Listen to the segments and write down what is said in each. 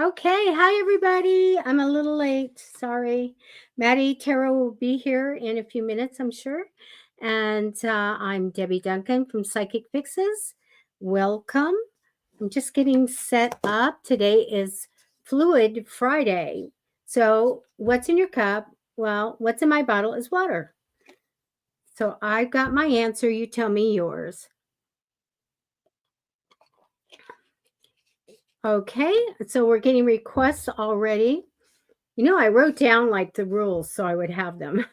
Okay, hi everybody. I'm a little late. Sorry. Matty Tarot will be here in a few minutes, I'm sure. And I'm Debbie Duncan from Psychic Fixes. Welcome. I'm just getting set up. Today is Fluid Friday. So, what's in your cup? Well, what's in my bottle is water. So, I've got my answer. You tell me yours. Okay, so we're getting requests already. I wrote down like the rules so I would have them.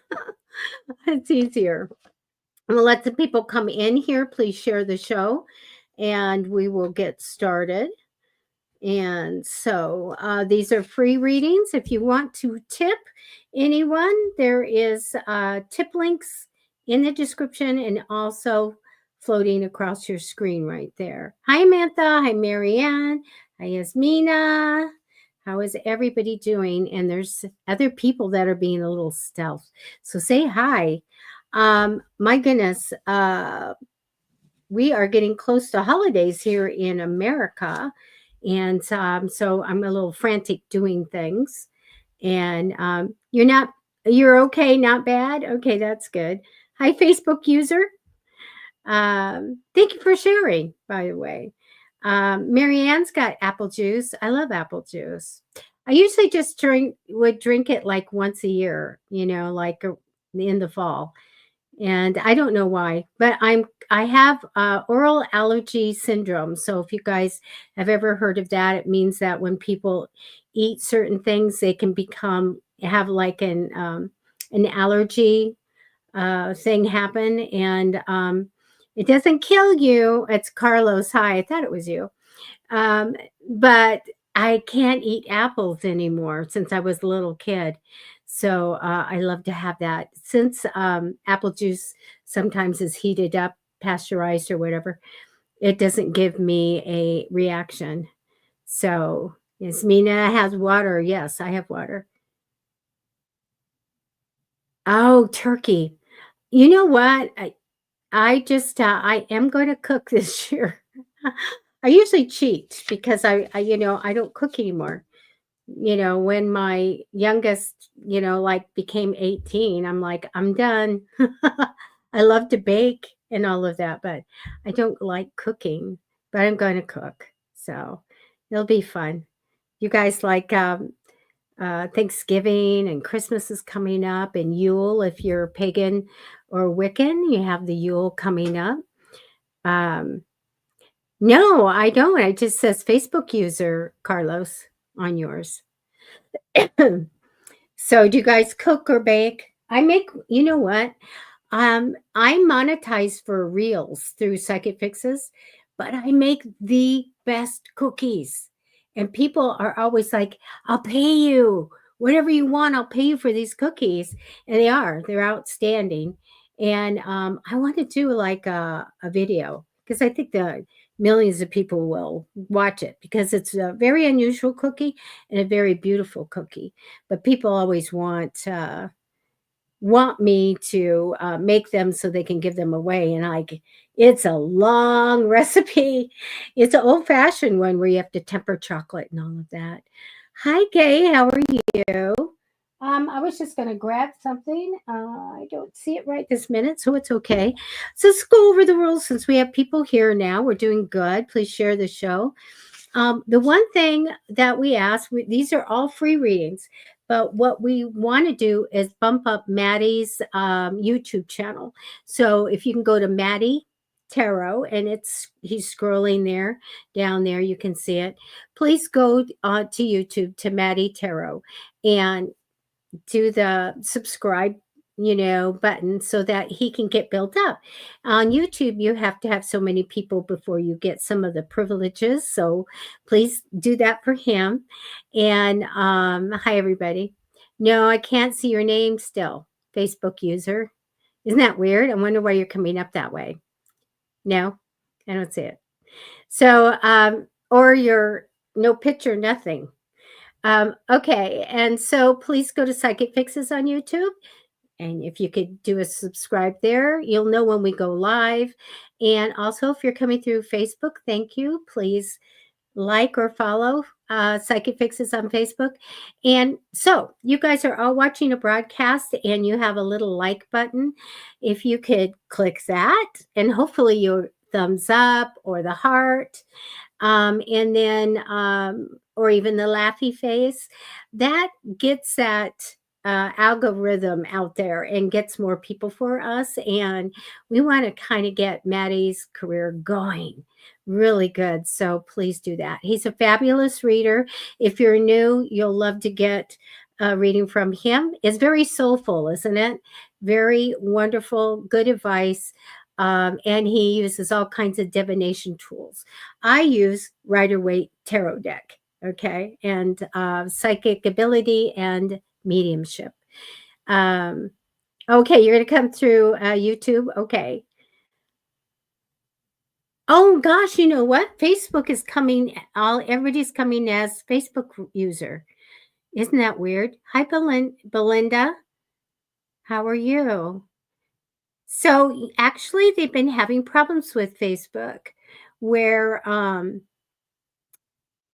It's easier. I'm gonna let the people come in here. Please share the show and we will get started. And so these are free readings. If you want to tip anyone, there is tip links in the description and also floating across your screen right there. Hi, Mantha. Hi, Marianne. Hi, Yasmina. How is everybody doing? And there's other people that are being a little stealth. So say hi. My goodness, we are getting close to holidays here in America. And so I'm a little frantic doing things. And you're okay, not bad. Okay, that's good. Hi, Facebook user. Thank you for sharing, by the way. Marianne's got apple juice. I love apple juice. I usually just would drink it like once a year, like in the fall, and I don't know why, but I have oral allergy syndrome. So if you guys have ever heard of that, it means that when people eat certain things, they can have like an allergy thing happen, and it doesn't kill you. It's Carlos. Hi, I thought it was you, um, but I can't eat apples anymore since I was a little kid. So I love to have that. Since apple juice sometimes is heated up, pasteurized or whatever, it doesn't give me a reaction. So Yasmina has water. Yes, I have water. Oh, turkey. You know what? I am going to cook this year. I usually cheat because I don't cook anymore. When my youngest, like became 18, I'm like, I'm done. I love to bake and all of that, but I don't like cooking, but I'm going to cook. So it'll be fun. You guys like Thanksgiving and Christmas is coming up, and Yule, if you're pagan or Wiccan, you have the Yule coming up. Um, no, I don't. It just says Facebook user, Carlos, on yours. So do you guys cook or bake? I make, you know what? I monetize for reels through Psychic Fixes, but I make the best cookies. And people are always like, I'll pay you. Whatever you want, I'll pay you for these cookies. And they're outstanding. And I want to do like a video because I think the millions of people will watch it because it's a very unusual cookie and a very beautiful cookie. But people always want me to make them so they can give them away, and it's a long recipe. It's an old fashioned one where you have to temper chocolate and all of that. Hi, Kay, how are you? I was just going to grab something. I don't see it right this minute, so it's okay. So let's go over the rules since we have people here now. We're doing good. Please share the show. The one thing that we ask, these are all free readings, but what we want to do is bump up Maddie's YouTube channel. So if you can go to Matty Tarot, and he's scrolling there, down there, you can see it. Please go to YouTube to Matty Tarot and do the subscribe button so that he can get built up. On YouTube, you have to have so many people before you get some of the privileges, so please do that for him. And hi everybody. No, I can't see your name still, Facebook user. Isn't that weird? I wonder why you're coming up that way. No, I don't see it. So or your no picture, nothing. Okay, and so please go to Psychic Fixes on YouTube. And if you could do a subscribe there, you'll know when we go live. And also, if you're coming through Facebook, thank you. Please like or follow. Psychic Fixes on Facebook. And so you guys are all watching a broadcast and you have a little like button. If you could click that and hopefully your thumbs up or the heart, and then, or even the laughy face, that gets that algorithm out there and gets more people for us. And we want to kind of get Matty's career going really good. So please do that. He's a fabulous reader. If you're new, you'll love to get a reading from him. It's very soulful, isn't it? Very wonderful, good advice. And he uses all kinds of divination tools. I use Rider-Waite tarot deck, okay, and psychic ability and mediumship. Okay, you're going to come through YouTube. Okay. Oh gosh, you know what? Facebook is coming. Everybody's coming as Facebook user. Isn't that weird? Hi, Belinda. How are you? So actually, they've been having problems with Facebook, where and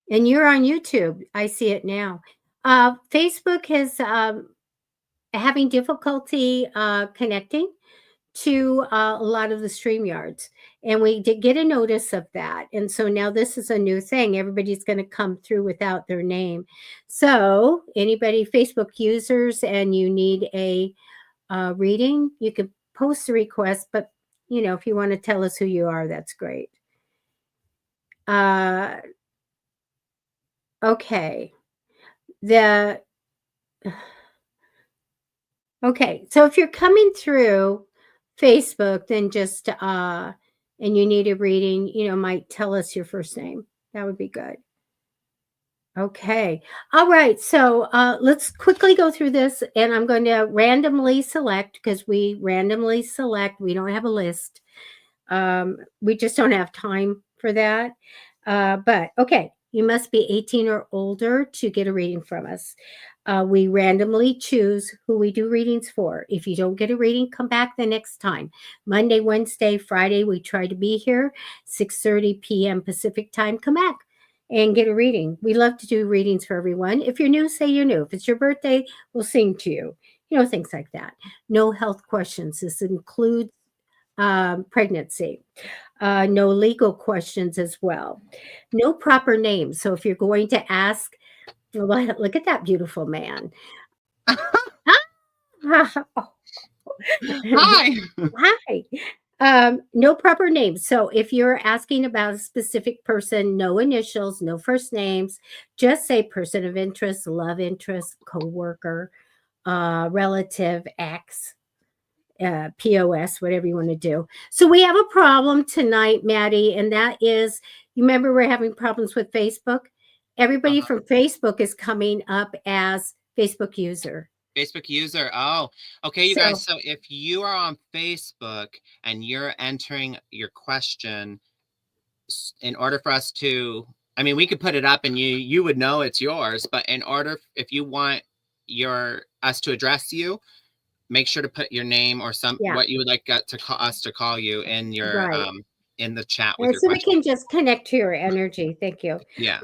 you're on YouTube. I see it now. Facebook is having difficulty connecting to a lot of the StreamYards. And we did get a notice of that. And so now this is a new thing. Everybody's going to come through without their name. So anybody, Facebook users, and you need a reading, you could post a request. But, you know, if you want to tell us who you are, that's great. Okay. Okay, so if you're coming through Facebook, then just and you need a reading, you know, might tell us your first name. That would be good. Okay. All right. So let's quickly go through this, and I'm going to randomly select, because we randomly select. We don't have a list. We just don't have time for that. But okay, you must be 18 or older to get a reading from us. We randomly choose who we do readings for. If you don't get a reading, come back the next time. Monday, Wednesday, Friday, we try to be here, 6:30 p.m. Pacific time. Come back and get a reading. We love to do readings for everyone. If you're new, say you're new. If it's your birthday, we'll sing to you. You know, things like that. No health questions. This includes pregnancy. No legal questions as well. No proper names. So if you're going to ask, well, look at that beautiful man. Hi. Hi. No proper names. So if you're asking about a specific person, no initials, no first names, just say person of interest, love interest, coworker, relative, ex, POS, whatever you want to do. So we have a problem tonight, Matty, and that is, you remember we're having problems with Facebook? Everybody from Facebook is coming up as Facebook user. Facebook user. Oh, okay, you guys. So if you are on Facebook and you're entering your question, in order for us to, I mean, we could put it up and you would know it's yours, but in order, if you want us to address you, make sure to put your name or what you would like us to call you in your in the chat with your so question. we can just connect to your energy. Thank you. Yeah.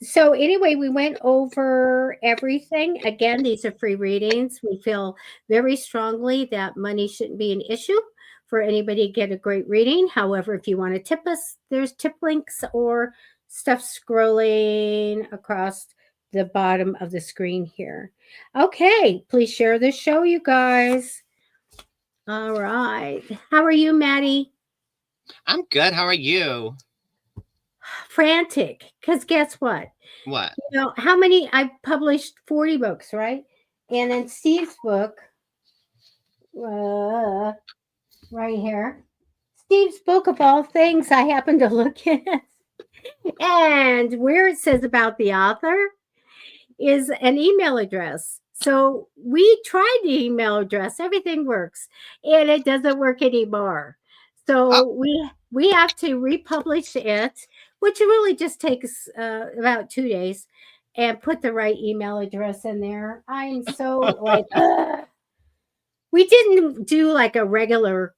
So anyway, we went over everything. Again, these are free readings. We feel very strongly that money shouldn't be an issue for anybody to get a great reading. However, if you want to tip us, there's tip links or stuff scrolling across the bottom of the screen here. Okay, please share this show, you guys. All right. How are you, Matty? I'm good. How are you? Frantic, because guess what? What? You know, how many? I published 40 books, right? And in Steve's book, right here, Steve's book of all things, I happen to look at, and where it says about the author is an email address. So we tried the email address, everything works, and it doesn't work anymore. So we have to republish it, which really just takes about 2 days, and put the right email address in there. I'm so like, we didn't do like a regular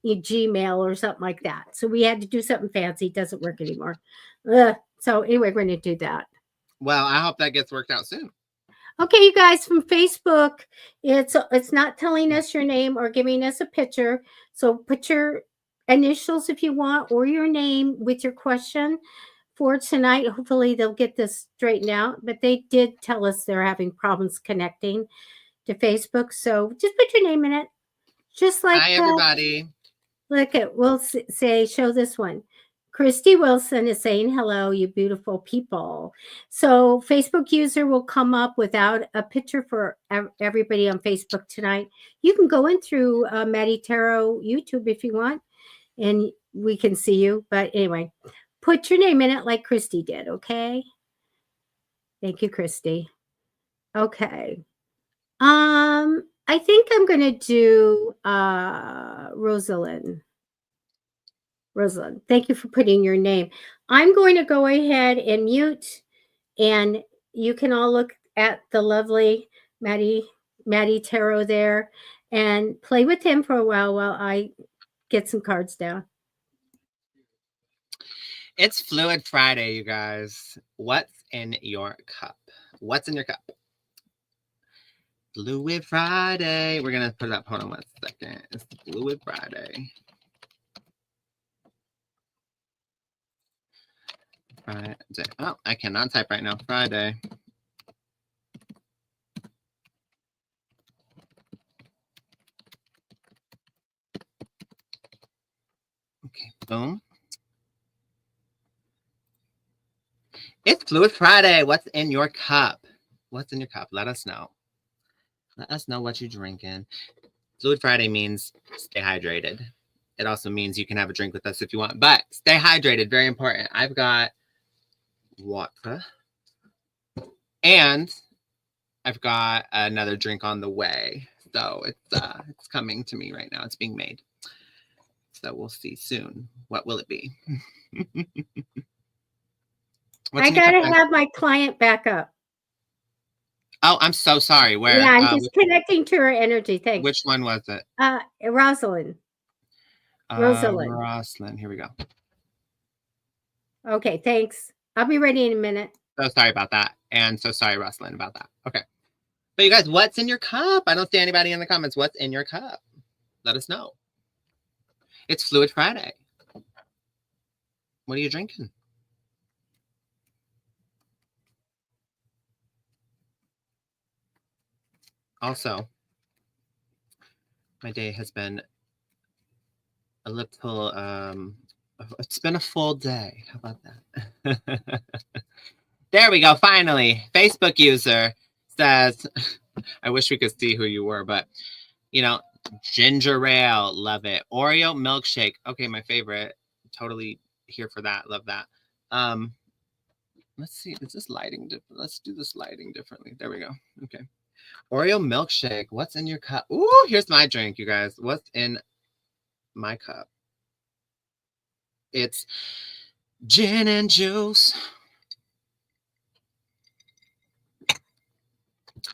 Gmail or something like that. So we had to do something fancy. It doesn't work anymore. So anyway, we're going to do that. Well, I hope that gets worked out soon. Okay, you guys from Facebook, it's not telling us your name or giving us a picture. So put your initials if you want or your name with your question for tonight. Hopefully they'll get this straightened out. But they did tell us they're having problems connecting to Facebook. So just put your name in it. Just like Hi, everybody. look at, we'll say, show this one. Christy Wilson is saying hello, you beautiful people. So Facebook user will come up without a picture for everybody on Facebook tonight. You can go in through Matty Tarot YouTube if you want, and we can see you. But anyway, put your name in it like Christy did, okay? Thank you, Christy. Okay. I think I'm gonna do Rosalind. Rosalind, thank you for putting your name. I'm going to go ahead and mute, and you can all look at the lovely Matty Tarot there and play with him for a while I get some cards down. It's Fluid Friday, you guys. What's in your cup? What's in your cup? Fluid Friday. We're going to put it up. Hold on 1 second. It's Fluid Friday. Friday. Oh, I cannot type right now. Friday. Okay, boom. It's Fluid Friday. What's in your cup? What's in your cup? Let us know. Let us know what you're drinking. Fluid Friday means stay hydrated. It also means you can have a drink with us if you want, but stay hydrated. Very important. I've got water and I've got another drink on the way. So it's coming to me right now. It's being made. So we'll see soon. What will it be? I gotta have my client back up. Oh, I'm so sorry. Where? Yeah, I'm just connecting to her energy. Thanks. Which one was it? Rosalind. Rosalind. Rosalind. Here we go. Okay, thanks. I'll be ready in a minute. So sorry about that. And so sorry, Rosalind, about that. Okay. But you guys, what's in your cup? I don't see anybody in the comments. What's in your cup? Let us know. It's Fluid Friday. What are you drinking? Also, my day has been a little, it's been a full day. How about that? There we go. Finally, Facebook user says, I wish we could see who you were, but you know, ginger ale, love it. Oreo milkshake. Okay, my favorite. Totally here for that. Love that. Let's see. Is this lighting different? Let's do this lighting differently. There we go. Okay. Oreo milkshake. What's in your cup? Ooh, here's my drink, you guys. What's in my cup? It's gin and juice.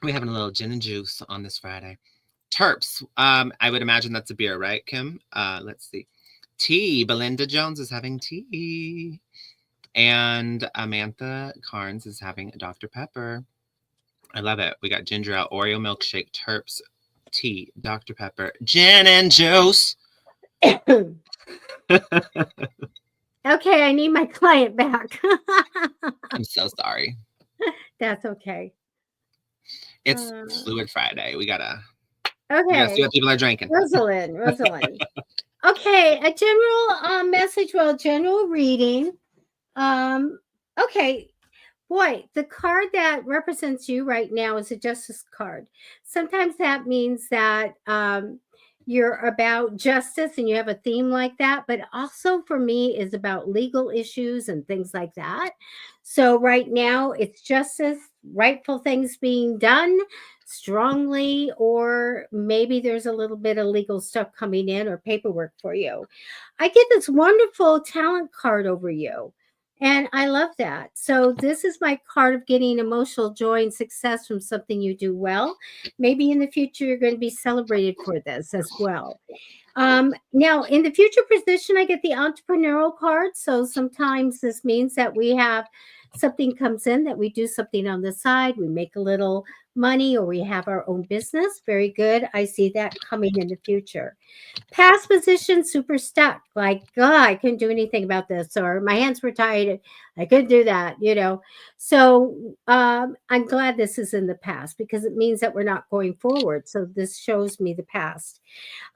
We're having a little gin and juice on this Friday. Terps. I would imagine that's a beer, right, Kim? Let's see. Tea. Belinda Jones is having tea. And Amantha Carnes is having a Dr. Pepper. I love it. We got ginger ale, Oreo milkshake, Terps, tea, Dr. Pepper, gin and juice. Okay, I need my client back. I'm so sorry. That's okay. It's Fluid Friday. We gotta see what people are drinking. Rosalind. Okay, a general message, general reading. Okay, boy, the card that represents you right now is a justice card. Sometimes that means that you're about justice and you have a theme like that, but also for me is about legal issues and things like that. So right now it's justice, rightful things being done strongly, or maybe there's a little bit of legal stuff coming in or paperwork for you. I get this wonderful talent card over you. And I love that. So this is my card of getting emotional joy and success from something you do well. Maybe in the future, you're going to be celebrated for this as well. Now, in the future position, I get the entrepreneurial card. So sometimes this means that we have something comes in that we do something on the side, we make a little money, or we have our own business. Very good. I see that coming in the future. Past position, super stuck. Like, God, I couldn't do anything about this, or my hands were tied. I couldn't do that, So I'm glad this is in the past because it means that we're not going forward. So this shows me the past.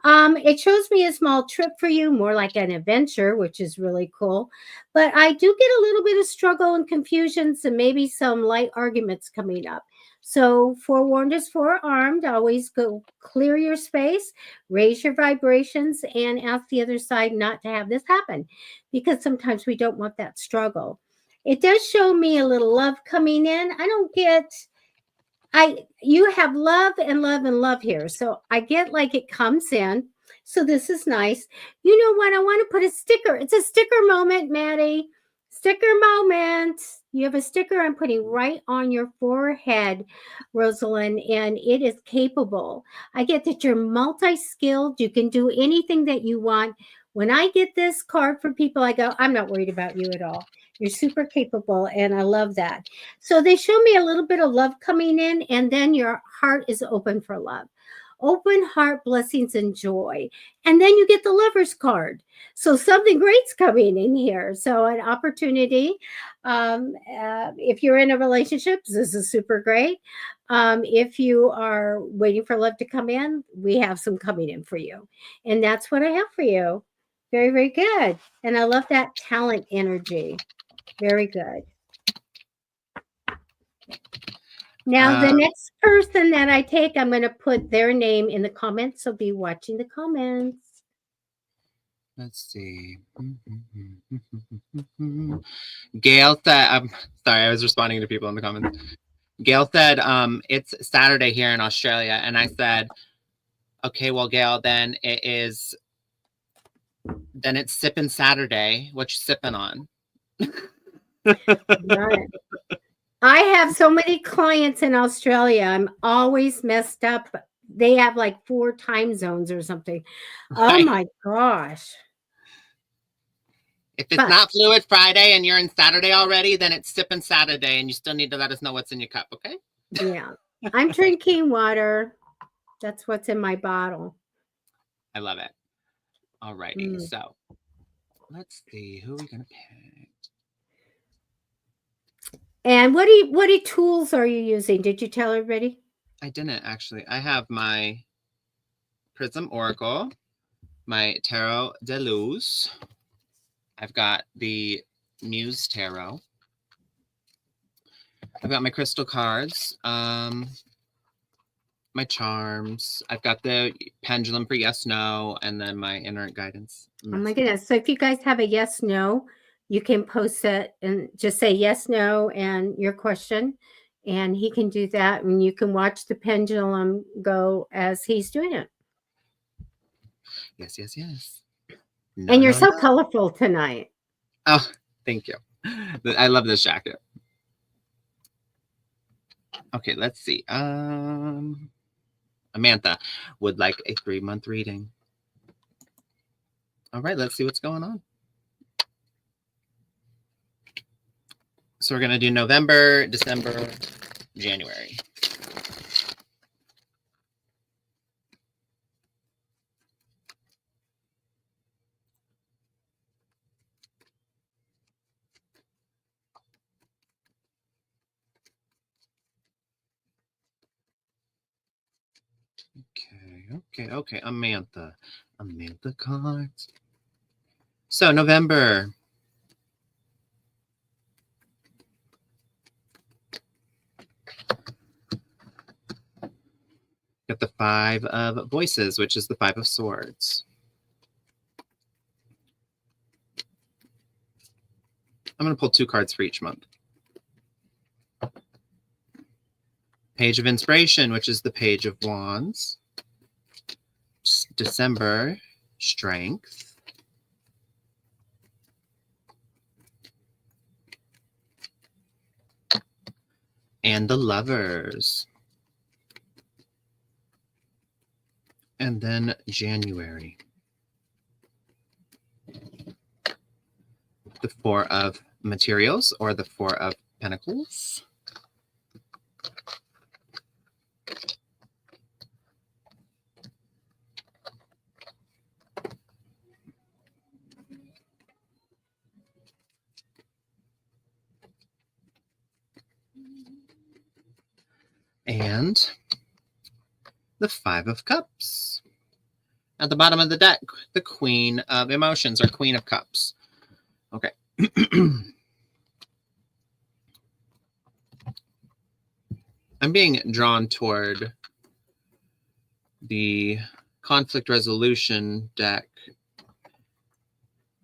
It shows me a small trip for you, more like an adventure, which is really cool. But I do get a little bit of struggle and confusions and maybe some light arguments coming up. So forewarned is forearmed. Always go clear your space, raise your vibrations, and ask the other side not to have this happen because sometimes we don't want that struggle. It does show me a little love coming in. I don't get you have love and love and love here. So I get like it comes in. So this is nice. You know what? I want to put a sticker. It's a sticker moment, Maddie. Sticker moment. You have a sticker I'm putting right on your forehead, Rosalind, and it is capable. I get that you're multi-skilled. You can do anything that you want. When I get this card for people, I go, I'm not worried about you at all. You're super capable, and I love that. So they show me a little bit of love coming in, and then your heart is open for love. Open heart, blessings, and joy. And then you get the lover's card. So something great's coming in here. So an opportunity. If you're in a relationship, this is super great. If you are waiting for love to come in, we have some coming in for you. And that's what I have for you. Very, very good. And I love that talent energy. Very good. Now, the next person that I take, I'm going to put their name in the comments. So be watching the comments. Let's see. Gail said, I'm sorry, I was responding to people in the comments. Gail said, it's Saturday here in Australia. And I said, okay, well, Gail, then it's sipping Saturday. What you sipping on? Right. I have so many clients in Australia. I'm always messed up. They have like 4 time zones or something. Right. Oh my gosh. If it's not Fluid Friday and you're in Saturday already, then it's sipping Saturday and you still need to let us know what's in your cup, okay? Yeah. I'm drinking water. That's what's in my bottle. I love it. All righty. So let's see. Who are we going to pick? And what tools are you using? Did you tell everybody? I didn't actually. I have my Prism Oracle, my Tarot de Luz. I've got the Muse Tarot. I've got my crystal cards, my charms. I've got the pendulum for yes, no, and then my inner guidance. Oh my goodness. So if you guys have a yes, no, you can post it and just say yes, no, and your question. And he can do that. And you can watch the pendulum go as he's doing it. Yes, yes, yes. No, and you're so colorful tonight. Oh, thank you. I love this jacket. Okay, let's see. Amantha would like a 3-month reading. All right, let's see what's going on. So we're going to do November, December, January. Okay. Amantha cards. So November. Got the 5 of Voices, which is the 5 of Swords. I'm going to pull 2 cards for each month. Page of Inspiration, which is the Page of Wands. December, Strength. And the Lovers. And then January. The 4 of Materials or the 4 of Pentacles. And the Five of Cups. At the bottom of the deck, the Queen of Emotions, or Queen of Cups. Okay. I'm being drawn toward the conflict resolution deck.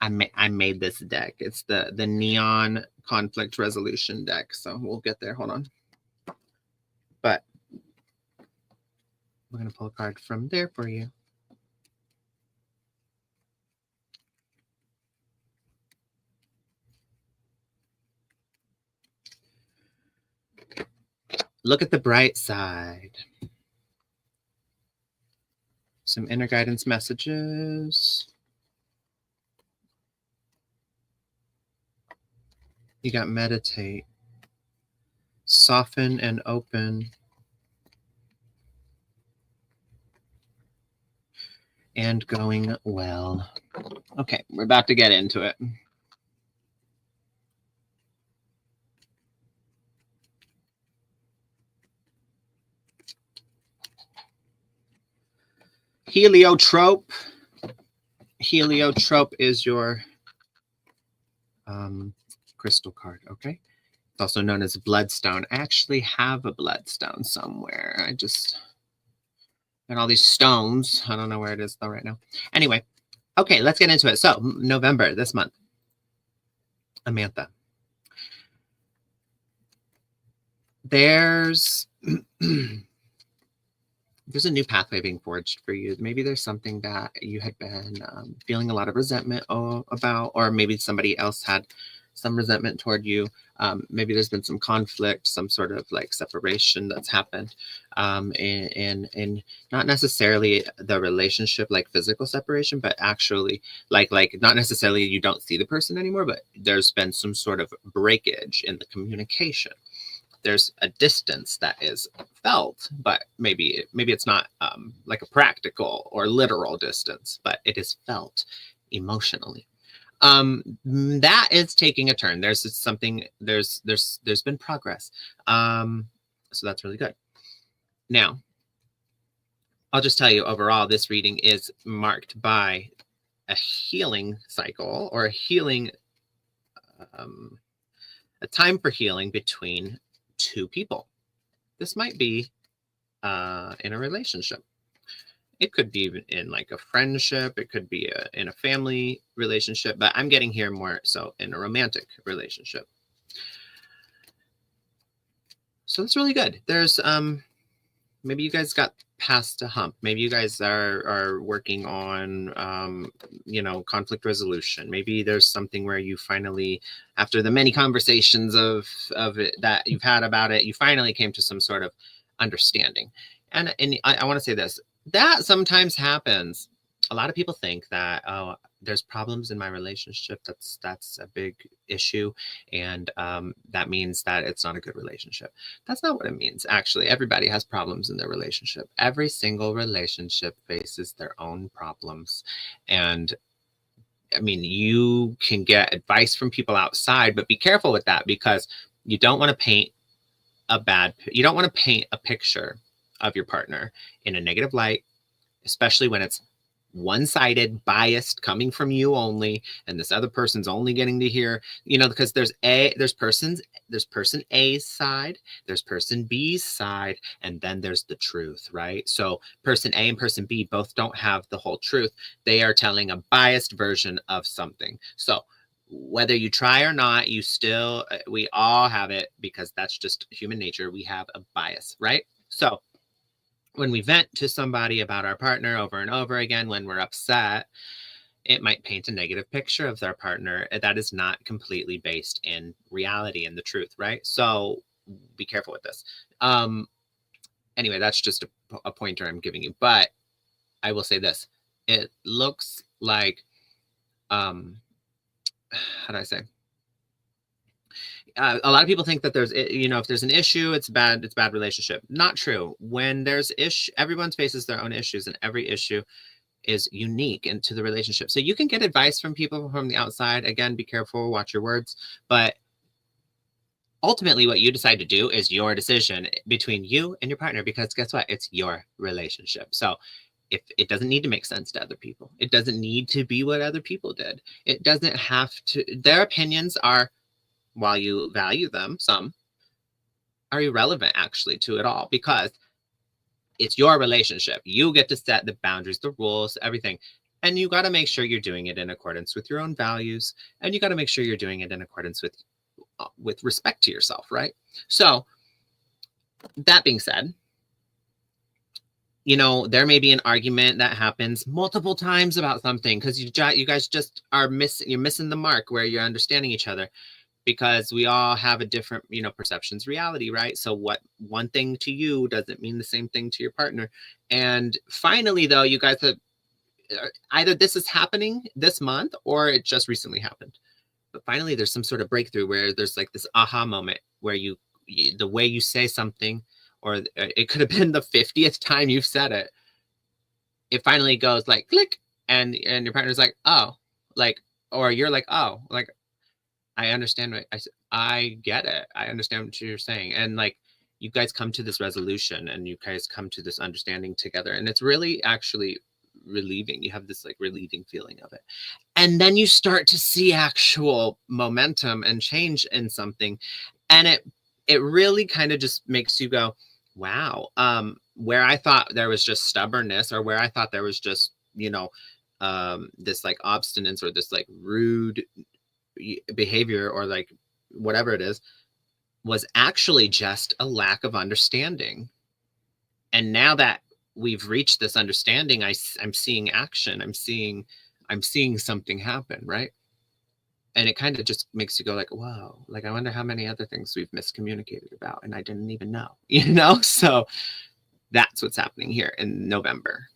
I made this deck. It's the neon conflict resolution deck. So we'll get there. Hold on. But we're going to pull a card from there for you. Look at the bright side. Some inner guidance messages. You got meditate. Soften and open. And going well. Okay, we're about to get into it. Heliotrope. Heliotrope is your crystal card, okay? It's also known as bloodstone. I actually have a bloodstone somewhere. I just got all these stones. I don't know where it is though right now. Anyway, okay, let's get into it. So November, this month. Amantha. There's a new pathway being forged for you. Maybe there's something that you had been feeling a lot of resentment about, or maybe somebody else had some resentment toward you. Maybe there's been some conflict, some sort of like separation that's happened, and not necessarily the relationship, like physical separation, but actually like not necessarily you don't see the person anymore, but there's been some sort of breakage in the communication. There's a distance that is felt, but maybe it's not like a practical or literal distance, but it is felt emotionally. That is taking a turn. There's something, there's been progress. So that's really good. Now, I'll just tell you overall, this reading is marked by a healing cycle, or a healing, a time for healing between two people. This might be in a relationship. It could be in like a friendship. It could be in a family relationship, but I'm getting here more so in a romantic relationship. So that's really good. There's maybe you guys got past a hump. Maybe you guys are working on conflict resolution. Maybe there's something where you finally, after the many conversations of it that you've had about it, you finally came to some sort of understanding. And I want to say this, that sometimes happens. A lot of people think that, oh, there's problems in my relationship. That's a big issue. And that means that it's not a good relationship. That's not what it means. Actually, everybody has problems in their relationship. Every single relationship faces their own problems. And I mean, you can get advice from people outside, but be careful with that, because you don't want to paint a picture of your partner in a negative light, especially when it's one-sided, biased, coming from you only, and this other person's only getting to hear, because there's person A's side, there's person B's side, and then there's the truth, right? So person A and person B both don't have the whole truth. They are telling a biased version of something. So whether you try or not, we all have it, because that's just human nature. We have a bias, right? So when we vent to somebody about our partner over and over again, when we're upset, it might paint a negative picture of their partner that is not completely based in reality and the truth, right? So be careful with this. Anyway, that's just a pointer I'm giving you. But I will say this. It looks like, how do I say? a lot of people think that there's, you know, if there's an issue, it's bad relationship. Not true. When there's everyone faces their own issues, and every issue is unique into the relationship. So you can get advice from people from the outside. Again, be careful, watch your words. But ultimately, what you decide to do is your decision between you and your partner, because guess what? It's your relationship. So if it doesn't need to make sense to other people, it doesn't need to be what other people did. It doesn't have to, their opinions are, while you value them, some are irrelevant actually to it all, because it's your relationship. You get to set the boundaries, the rules, everything. And you got to make sure you're doing it in accordance with your own values. And you got to make sure you're doing it in accordance with respect to yourself, right? So that being said, you know, there may be an argument that happens multiple times about something because you guys just are you're missing the mark where you're understanding each other, because we all have a different, you know, perceptions, reality, right? So what one thing to you doesn't mean the same thing to your partner. And finally, though, you guys have either this is happening this month or it just recently happened. But finally, there's some sort of breakthrough where there's like this aha moment where the way you say something, or it could have been the 50th time you've said it, it finally goes like click, and your partner's like, oh, like, or you're like, oh, like, I understand what I get it. I understand what you're saying. And like, you guys come to this resolution and you guys come to this understanding together. And it's really actually relieving. You have this like relieving feeling of it. And then you start to see actual momentum and change in something. And it really kind of just makes you go, wow. Where I thought there was just stubbornness, or where I thought there was just, you know, this like obstinance or this like rude behavior, or like whatever it is, was actually just a lack of understanding. And now that we've reached this understanding, I'm seeing action. I'm seeing something happen, right? And it kind of just makes you go like, whoa, like I wonder how many other things we've miscommunicated about and I didn't even know, you know? So that's what's happening here in November.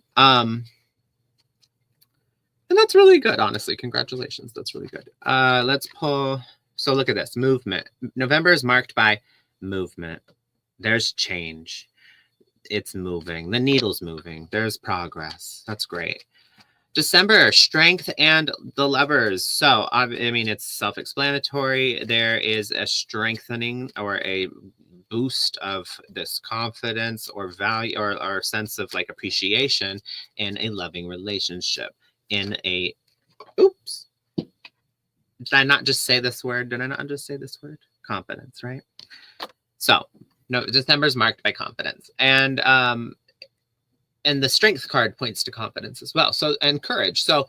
And that's really good, honestly. Congratulations. That's really good. Let's pull. So look at this movement. November is marked by movement. There's change. It's moving. The needle's moving. There's progress. That's great. December, strength and the levers. So, I mean, it's self-explanatory. There is a strengthening or a boost of this confidence or value or sense of like appreciation in a loving relationship. In a, oops, did I not just say this word? Did I not just say this word? Confidence, right? So, no, December is marked by confidence. And the strength card points to confidence as well. So, and courage. So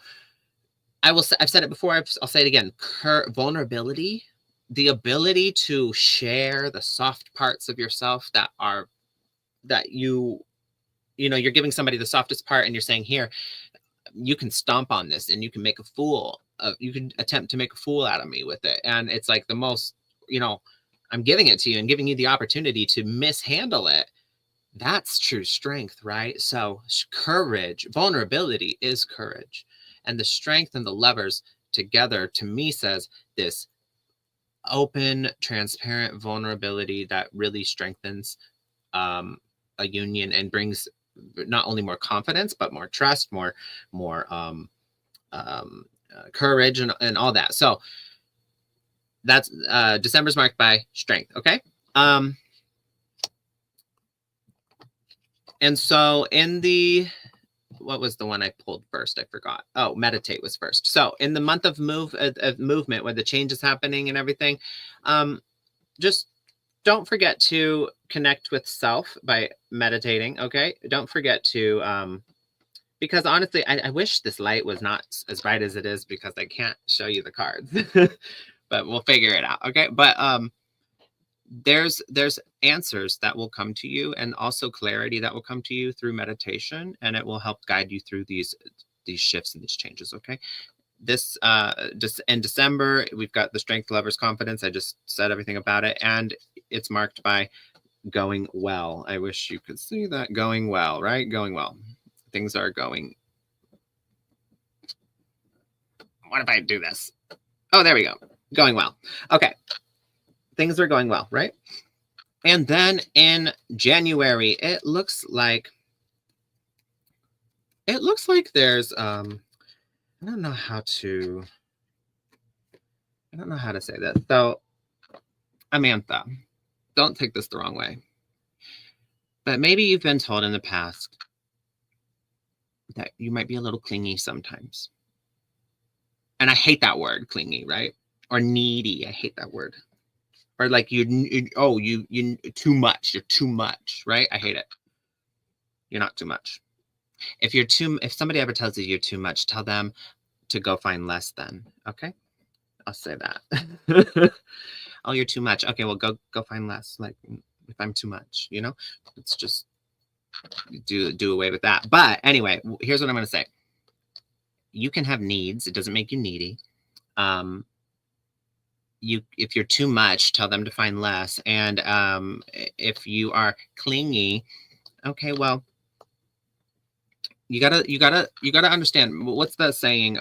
I've said it before, I'll say it again. Vulnerability, the ability to share the soft parts of yourself that you're giving somebody the softest part and you're saying, here, you can stomp on this and you can make a fool of, you can attempt to make a fool out of me with it. And it's like the most, I'm giving it to you and giving you the opportunity to mishandle it. That's true strength, right? So courage, vulnerability is courage. And the strength and the levers together, to me, says this open, transparent vulnerability that really strengthens a union and brings not only more confidence, but more trust, more courage and all that. So that's December's marked by strength. Okay. And so what was the one I pulled first? I forgot. Oh, meditate was first. So in the month of movement, where the change is happening and everything, just don't forget to connect with self by meditating. Okay. Don't forget to, because honestly, I wish this light was not as bright as it is because I can't show you the cards, but we'll figure it out. Okay. But, there's answers that will come to you, and also clarity that will come to you through meditation, and it will help guide you through these shifts and these changes. Okay. This just in December, we've got the strength, levers, confidence. I just said everything about it, and it's marked by going well. I wish you could see that. Going well, right? Going well. Things are going. What if I do this? Oh, there we go. Going well. Okay. things are going well, right? And then in January, it looks like there's I don't know how to say that. So, Amantha, don't take this the wrong way. But maybe you've been told in the past that you might be a little clingy sometimes. And I hate that word, clingy, right? Or needy. I hate that word. Or like you too much. You're too much, right? I hate it. You're not too much. If somebody ever tells you you're too much, tell them to go find less then. Okay? I'll say that. Oh, you're too much. Okay, well go find less. Like if I'm too much, you know? It's just do away with that. But anyway, here's what I'm gonna say. You can have needs. It doesn't make you needy. If you're too much, tell them to find less. And if you are clingy, okay, well, you gotta understand. What's that saying?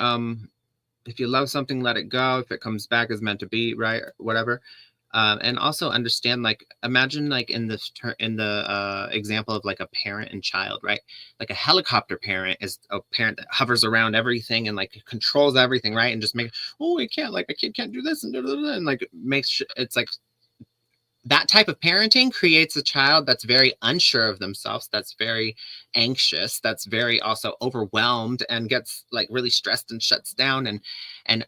If you love something, let it go. If it comes back as meant to be, right? Whatever. And also understand, like, imagine like in the example of like a parent and child, right? Like a helicopter parent is a parent that hovers around everything and like controls everything, right? And just a kid can't do this and like makes it's like that type of parenting creates a child that's very unsure of themselves, that's very anxious, that's very also overwhelmed and gets like really stressed and shuts down and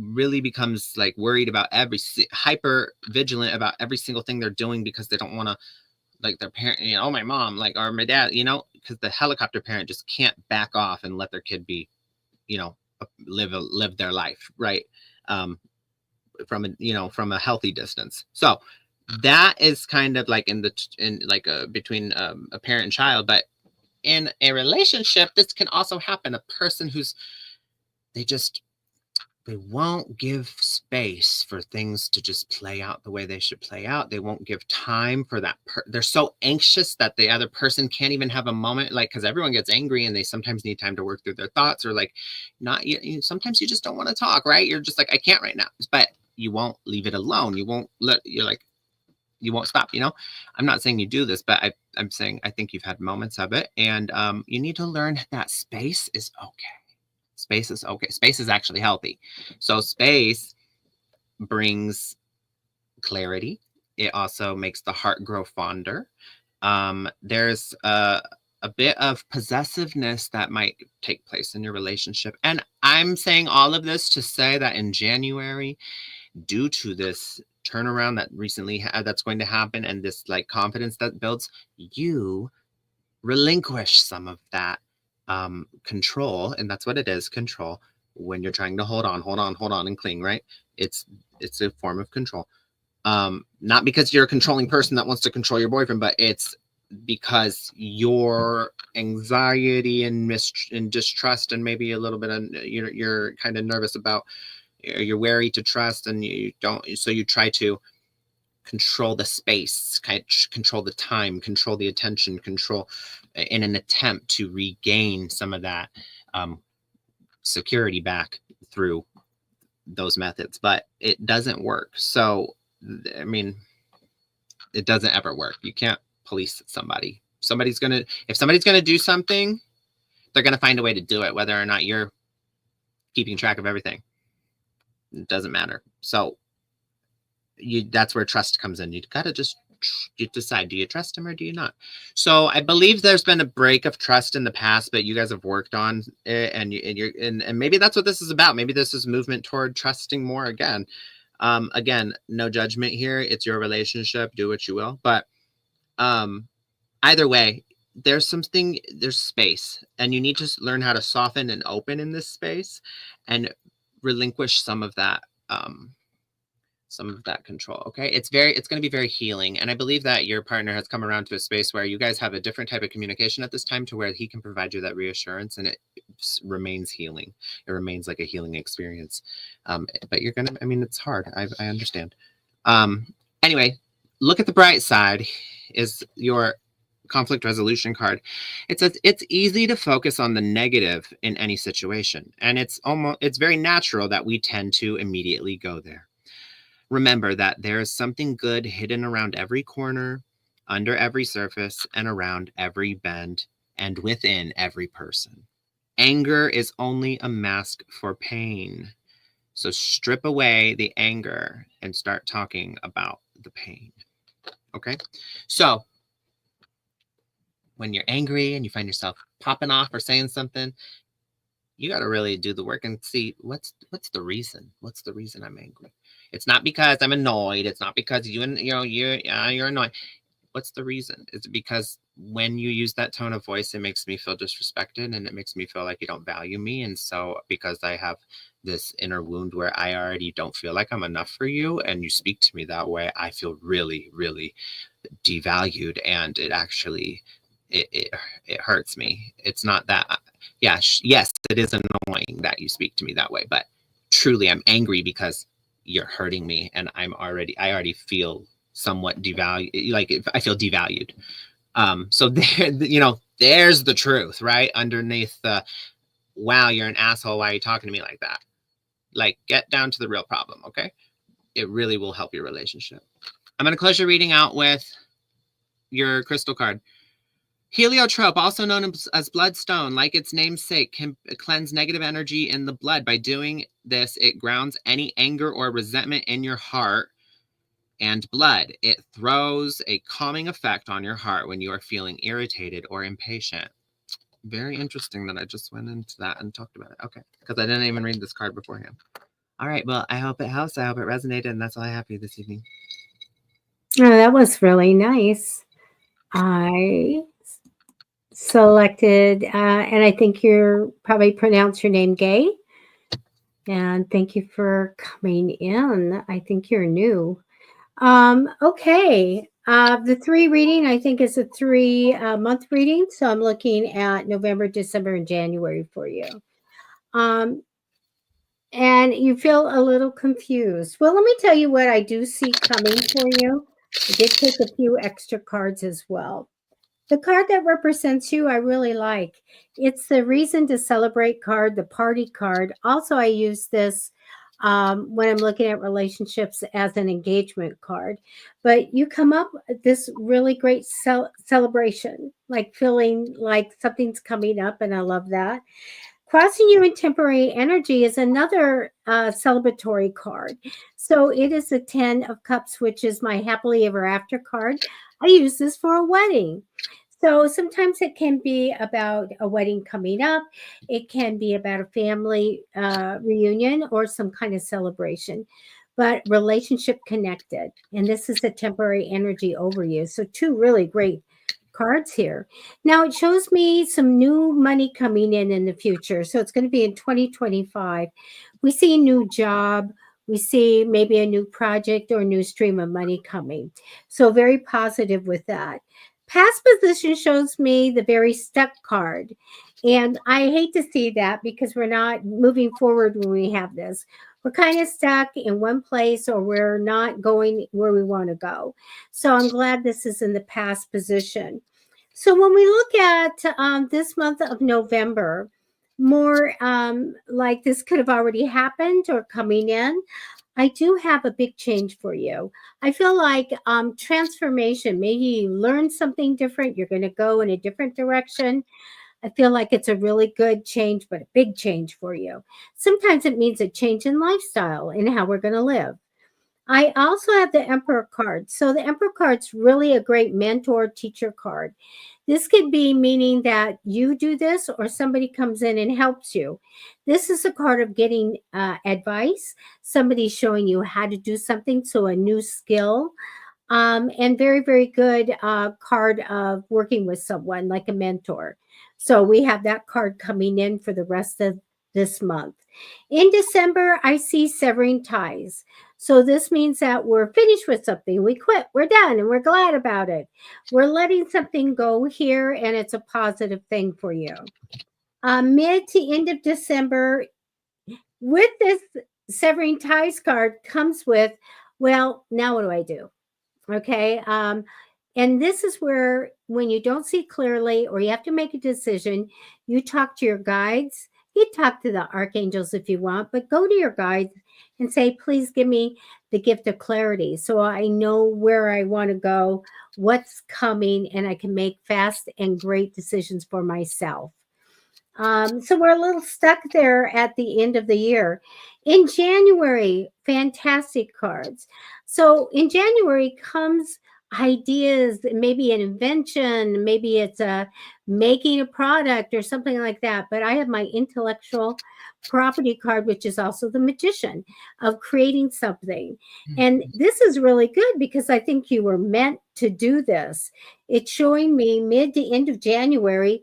really becomes like worried about hyper vigilant about every single thing they're doing because they don't want to like their parent, my mom, like, or my dad, because the helicopter parent just can't back off and let their kid be, live their life, right? From a healthy distance. So that is kind of like between a parent and child. But in a relationship, this can also happen. A person they won't give space for things to just play out the way they should play out. They won't give time for that. They're so anxious that the other person can't even have a moment, like, because everyone gets angry and they sometimes need time to work through their thoughts, or like sometimes you just don't want to talk, right? You're just like, I can't right now, but you won't leave it alone. You won't stop, I'm not saying you do this, but I'm saying I think you've had moments of it, and you need to learn that space is okay. Space is okay. Space is actually healthy. So space brings clarity. It also makes the heart grow fonder. There's a bit of possessiveness that might take place in your relationship. And I'm saying all of this to say that in January, due to this turnaround that recently that's going to happen and this like confidence that builds, you relinquish some of that control, and that's what it is, control. When you're trying to hold on and cling, right? It's a form of control. Not because you're a controlling person that wants to control your boyfriend, but it's because your anxiety and distrust, and maybe a little bit of you're kind of nervous about, you're wary to trust, and you don't, so you try to control the space, control the time, control the attention, control in an attempt to regain some of that security back through those methods, but it doesn't work. So, I mean, it doesn't ever work. You can't police somebody. If somebody's going to do something, they're going to find a way to do it, whether or not you're keeping track of everything. It doesn't matter. So that's where trust comes in. You got to just decide, do you trust him or do you not? So I believe there's been a break of trust in the past, but you guys have worked on it, and maybe that's what this is about. Maybe this is movement toward trusting more again. Again, no judgment here. It's your relationship. Do what you will. But either way, there's space, and you need to learn how to soften and open in this space and relinquish some of that control. Okay. It's going to be very healing. And I believe that your partner has come around to a space where you guys have a different type of communication at this time, to where he can provide you that reassurance, and it remains healing. It remains like a healing experience. But it's hard. I understand. Anyway, look at the bright side is your conflict resolution card. It's easy to focus on the negative in any situation. And it's very natural that we tend to immediately go there. Remember that there is something good hidden around every corner, under every surface, and around every bend, and within every person. Anger is only a mask for pain. So strip away the anger and start talking about the pain. Okay? So when you're angry and you find yourself popping off or saying something, you got to really do the work and see what's the reason. What's the reason I'm angry? It's not because I'm annoyed. It's not because you're annoyed. What's the reason? Is it because when you use that tone of voice, it makes me feel disrespected and it makes me feel like you don't value me? And so because I have this inner wound where I already don't feel like I'm enough for you and you speak to me that way, I feel really, really devalued, and it actually it hurts me. It's not that, yes, it is annoying that you speak to me that way, but truly I'm angry because you're hurting me, and I already feel somewhat devalued, like I feel devalued. So there, there's the truth, right? Underneath the, wow, you're an asshole, why are you talking to me like that? Like, get down to the real problem, okay? It really will help your relationship. I'm going to close your reading out with your crystal card. Heliotrope, also known as bloodstone, like its namesake, can cleanse negative energy in the blood. By doing this, it grounds any anger or resentment in your heart and blood. It throws a calming effect on your heart when you are feeling irritated or impatient. Very interesting that I just went into that and talked about it. Okay, because I didn't even read this card beforehand. All right, well, I hope it helps. I hope it resonated, and that's all I have for you this evening. Oh, that was really nice. I selected, and I think you're probably pronounce your name Gay. And thank you for coming in. I think you're new. Okay. The 3 reading, I think, is a 3 month reading. So I'm looking at November, December, and January for you. And you feel a little confused. Well, let me tell you what I do see coming for you. I did take a few extra cards as well. The card that represents you, I really like. It's the reason to celebrate card, the party card. Also, I use this when I'm looking at relationships as an engagement card. But you come up with this really great celebration, like feeling like something's coming up, and I love that. Crossing you in temporary energy is another celebratory card. So it is a 10 of Cups, which is my happily ever after card. I use this for a wedding. So sometimes it can be about a wedding coming up. It can be about a family reunion or some kind of celebration, but relationship connected. And this is a temporary energy over you. So 2 really great cards here. Now it shows me some new money coming in the future. So it's going to be in 2025. We see a new job. We see maybe a new project or a new stream of money coming. So very positive with that. Past position shows me the very stuck card. And I hate to see that because we're not moving forward when we have this. We're kind of stuck in one place, or we're not going where we want to go. So I'm glad this is in the past position. So when we look at this month of November, more like this could have already happened or coming in, I do have a big change for you. I feel like transformation. Maybe you learn something different. You're going to go in a different direction. I feel like it's a really good change, but a big change for you. Sometimes it means a change in lifestyle and how we're going to live. I also have the Emperor card. So the Emperor card's really a great mentor teacher card. This could be meaning that you do this or somebody comes in and helps you. This is a card of getting advice, somebody showing you how to do something, so a new skill. And very, very good card of working with someone like a mentor. So we have that card coming in for the rest of this month. In December, I see severing ties. So this means that we're finished with something. We quit, we're done, and we're glad about it. We're letting something go here, and it's a positive thing for you. Mid to end of December, with this severing ties card comes with, well, now what do I do? Okay. And this is where, when you don't see clearly or you have to make a decision, you talk to your guides. You talk to the archangels if you want, but go to your guides and say, please give me the gift of clarity so I know where I want to go, what's coming, and I can make fast and great decisions for myself. So we're a little stuck there at the end of the year. In January, fantastic cards. So in January comes ideas, maybe an invention, maybe it's a making a product or something like that. But I have my intellectual property card, which is also the magician of creating something. And this is really good because I think you were meant to do this. It's showing me mid to end of January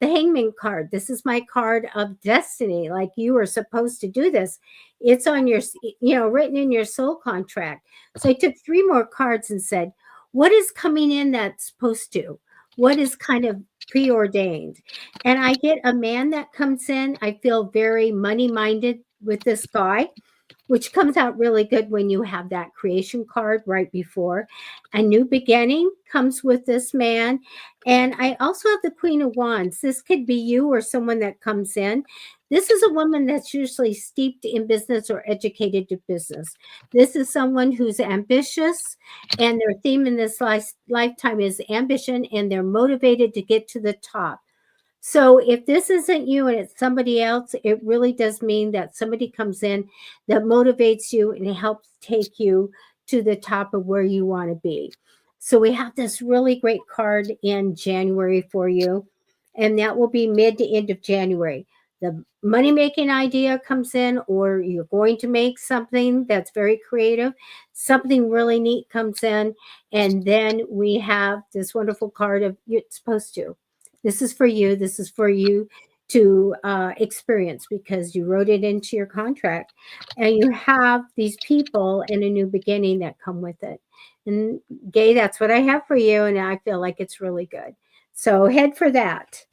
the hangman card. This is my card of destiny. Like you were supposed to do this. It's on your, written in your soul contract. So I took 3 more cards and said, what is coming in that's supposed to? What is kind of preordained? And I get a man that comes in. I feel very money minded with this guy, which comes out really good when you have that creation card right before. A new beginning comes with this man. And I also have the Queen of Wands. This could be you or someone that comes in. This is a woman that's usually steeped in business or educated to business. This is someone who's ambitious, and their theme in this lifetime is ambition, and they're motivated to get to the top. So if this isn't you and it's somebody else, it really does mean that somebody comes in that motivates you and helps take you to the top of where you want to be. So we have this really great card in January for you, and that will be mid to end of January. The money making idea comes in, or you're going to make something that's very creative. Something really neat comes in, and then we have this wonderful card of you're supposed to. This is for you. This is for you to experience because you wrote it into your contract, and you have these people in a new beginning that come with it. And Gay, that's what I have for you, and I feel like it's really good. So head for that.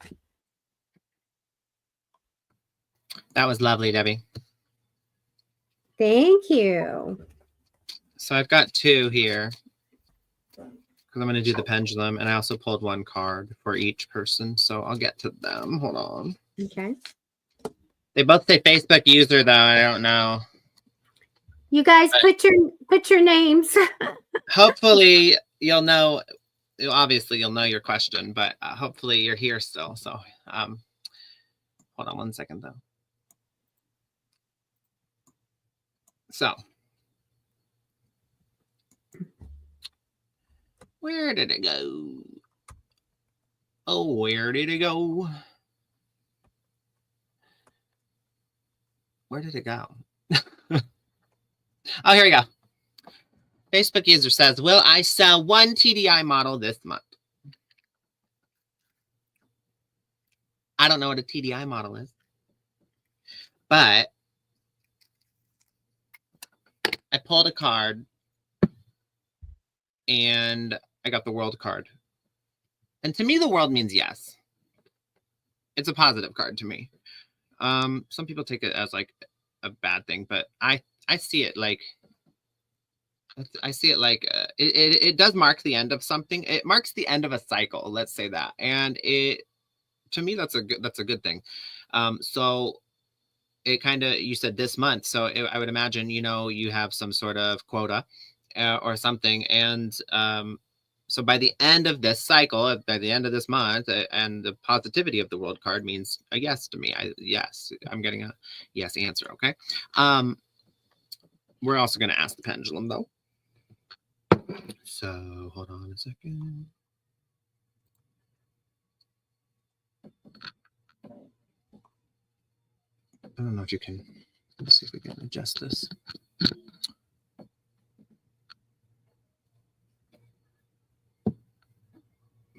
That was lovely, Debbie. Thank you. So I've got 2 here because I'm going to do the pendulum, and I also pulled 1 card for each person. So I'll get to them. Hold on. Okay. They both say Facebook user, though. I don't know. You guys put your names. Hopefully you'll know. Obviously you'll know your question, but hopefully you're here still. So hold on 1 second though. So where did it go? Oh, where did it go? Where did it go? Oh, here we go. Facebook user says, will I sell 1 TDI model this month? I don't know what a TDI model is, but I pulled a card and I got the world card. And to me, the world means yes. It's a positive card to me. Some people take it as like a bad thing, but I see it like it does mark the end of something. It marks the end of a cycle, let's say that. And to me, that's a good thing. So it kind of, you said this month, so I would imagine, you have some sort of quota or something. And so by the end of this cycle, by the end of this month, and the positivity of the world card means a yes to me. Yes, I'm getting a yes answer. Okay. We're also going to ask the pendulum though. So hold on a second. I don't know if you can, let's see if we can adjust this.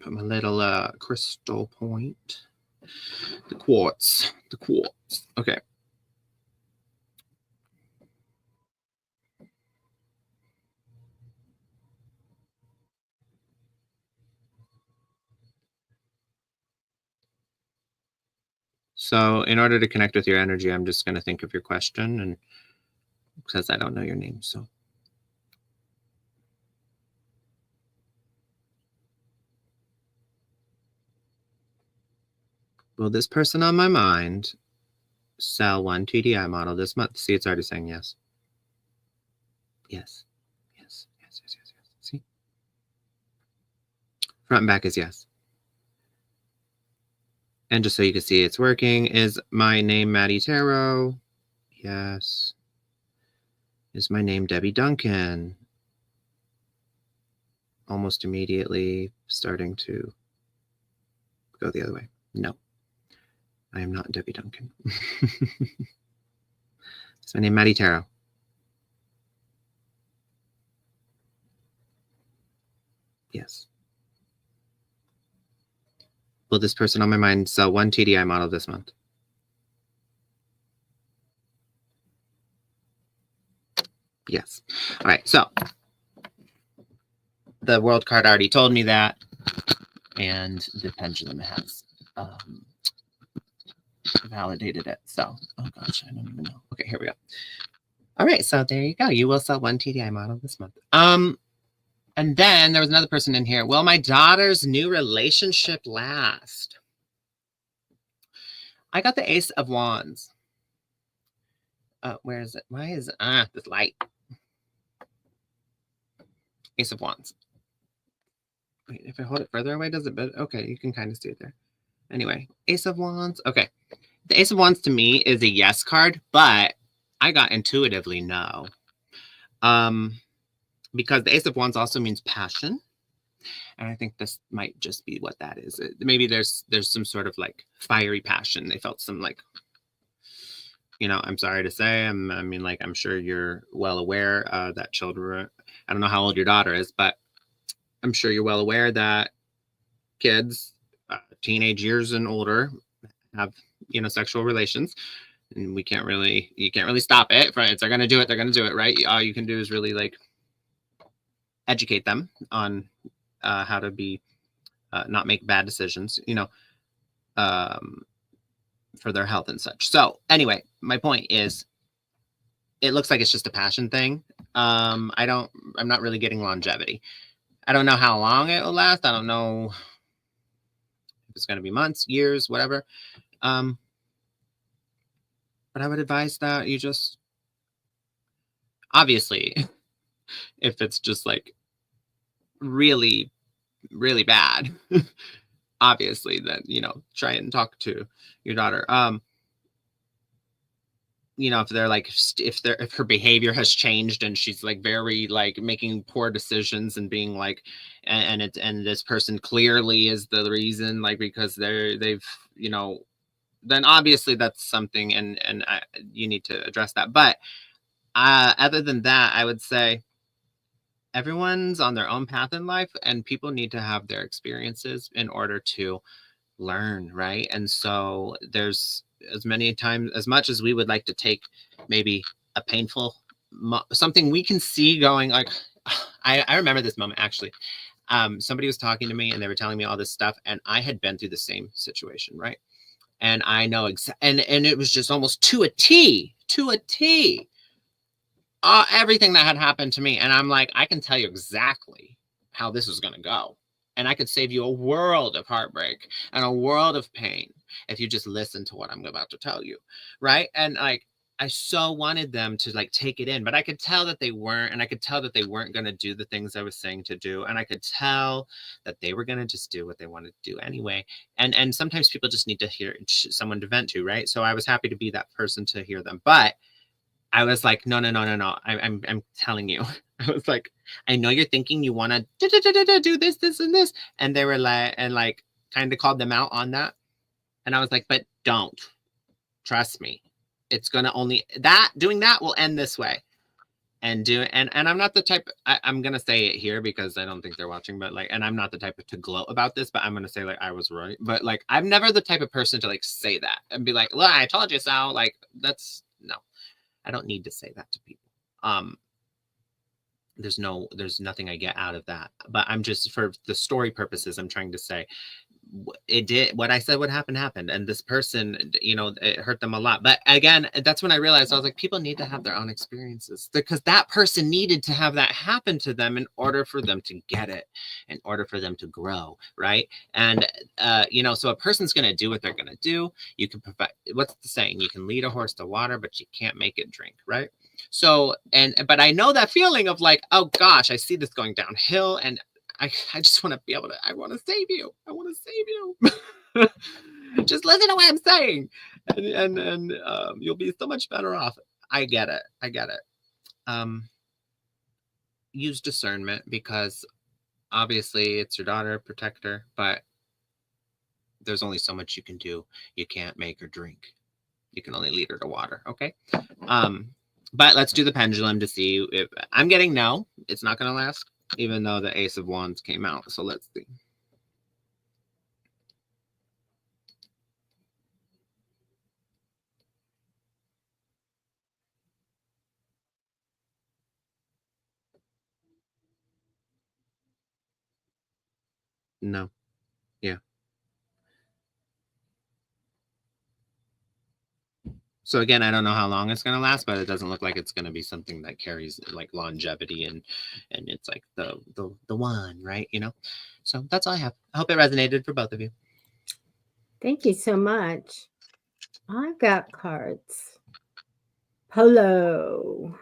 Put my little crystal point. The quartz. Okay. So in order to connect with your energy, I'm just going to think of your question, and because I don't know your name, so. Will this person on my mind sell one TDI model this month? See, it's already saying yes. Yes. Yes. Yes. Yes. Yes. Yes. See? Front and back is yes. And just so you can see it's working, is my name Matty Tarot? Yes. Is my name Debbie Duncan? Almost immediately starting to go the other way. No, I am not Debbie Duncan. Is my name Matty Tarot? Yes. Will this person on my mind sell one TDI model this month? Yes. All right, so the world card already told me that, and the pendulum has validated it. So, oh gosh, I don't even know. Okay, here we go. All right, so there you go. You will sell one TDI model this month. And then there was another person in here. Will my daughter's new relationship last? I got the Ace of Wands. Where is it? Why is this light? Ace of Wands. Wait, if I hold it further away, does it? But okay, you can kind of see it there. Anyway, Ace of Wands. Okay, the Ace of Wands to me is a yes card, but I got intuitively no. Because the Ace of Wands also means passion. And I think this might just be what that is. Maybe there's some sort of like fiery passion. They felt some like, you know, I'm sorry to say, I'm sure you're well aware that children, I don't know how old your daughter is, but I'm sure you're well aware that kids, teenage years and older, have, you know, sexual relations. And you can't really stop it. If they're going to do it, they're going to do it, right? All you can do is really like educate them on how to be not make bad decisions, you know, for their health and such. So anyway, my point is, it looks like it's just a passion thing. I'm not really getting longevity. I don't know how long it will last. I don't know if it's going to be months, years, whatever. But I would advise that you just, obviously, if it's just like really, really bad, obviously, then, you know, try and talk to your daughter. You know, if they're like, if her behavior has changed and she's like very like making poor decisions and being like, and this person clearly is the reason, like, because they've, you know, then obviously that's something, and you need to address that. But other than that, I would say everyone's on their own path in life, and people need to have their experiences in order to learn, right? And so there's as much as we would like to take maybe a painful something we can see going like, I remember this moment actually. Somebody was talking to me and they were telling me all this stuff, and I had been through the same situation, right? And I know and it was just almost to a T, everything that had happened to me. And I'm like, I can tell you exactly how this is going to go. And I could save you a world of heartbreak and a world of pain if you just listen to what I'm about to tell you. Right. And like, I so wanted them to like take it in, but I could tell that they weren't. And I could tell that they weren't going to do the things I was saying to do. And I could tell that they were going to just do what they wanted to do anyway. And sometimes people just need to hear someone to vent to. Right. So I was happy to be that person to hear them. But I was like, no. I'm telling you. I was like, I know you're thinking you want to do this, and this. And they were like, kind of called them out on that. And I was like, but don't. Trust me. It's going to doing that will end this way. And I'm not the type, I'm going to say it here because I don't think they're watching, but like, and I'm not the type to gloat about this, but I'm going to say like, I was right. But like, I'm never the type of person to like say that and be like, well, I told you so. Like, no. I don't need to say that to people. There's nothing I get out of that. But I'm just, for the story purposes, I'm trying to say, it did what I said would happen happened, and this person, it hurt them a lot. But again, that's when I realized, I was like, people need to have their own experiences, because that person needed to have that happen to them in order for them to get it, in order for them to grow, right? And so a person's going to do what they're going to do. You can provide, what's the saying, you can lead a horse to water, but you can't make it drink, right? So, but I know that feeling of like, oh gosh, I see this going downhill, and I just want to be able to, I want to save you. I want to save you. Just listen to what I'm saying. And you'll be so much better off. I get it. I get it. Use discernment, because obviously it's your daughter, protect her, but there's only so much you can do. You can't make her drink. You can only lead her to water. Okay. But let's do the pendulum to see if I'm getting no, it's not going to last, even though the Ace of Wands came out. So let's see. No. Yeah. So again, I don't know how long it's going to last, but it doesn't look like it's going to be something that carries like longevity, and it's like the one, right? So that's all I have. I hope it resonated for both of you. Thank you so much. I've got cards. Polo.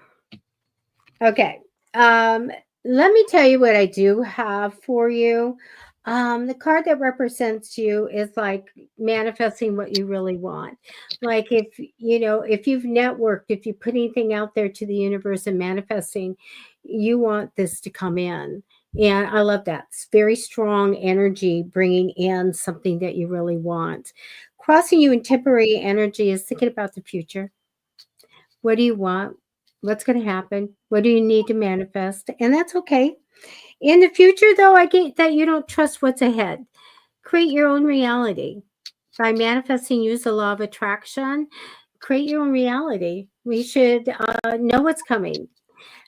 Okay. Let me tell you what I do have for you. The card that represents you is like manifesting what you really want. Like if you've networked, if you put anything out there to the universe and manifesting, you want this to come in. And I love that. It's very strong energy bringing in something that you really want. Crossing you in temporary energy is thinking about the future. What do you want? What's going to happen? What do you need to manifest? And that's okay. In the future, though, I get that you don't trust what's ahead. Create your own reality. By manifesting, use the law of attraction. Create your own reality. We should know what's coming.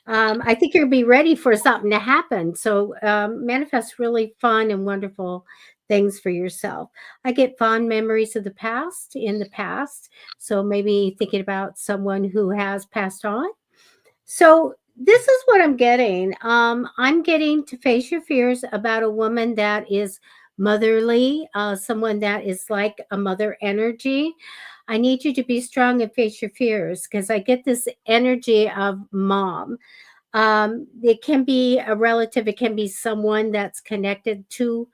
I think you'll be ready for something to happen. So manifest really fun and wonderful things for yourself. I get fond memories of the past, in the past. So maybe thinking about someone who has passed on. So this is what I'm getting. I'm getting to face your fears about a woman that is motherly, someone that is like a mother energy. I need you to be strong and face your fears, because I get this energy of mom. It can be a relative, it can be someone that's connected to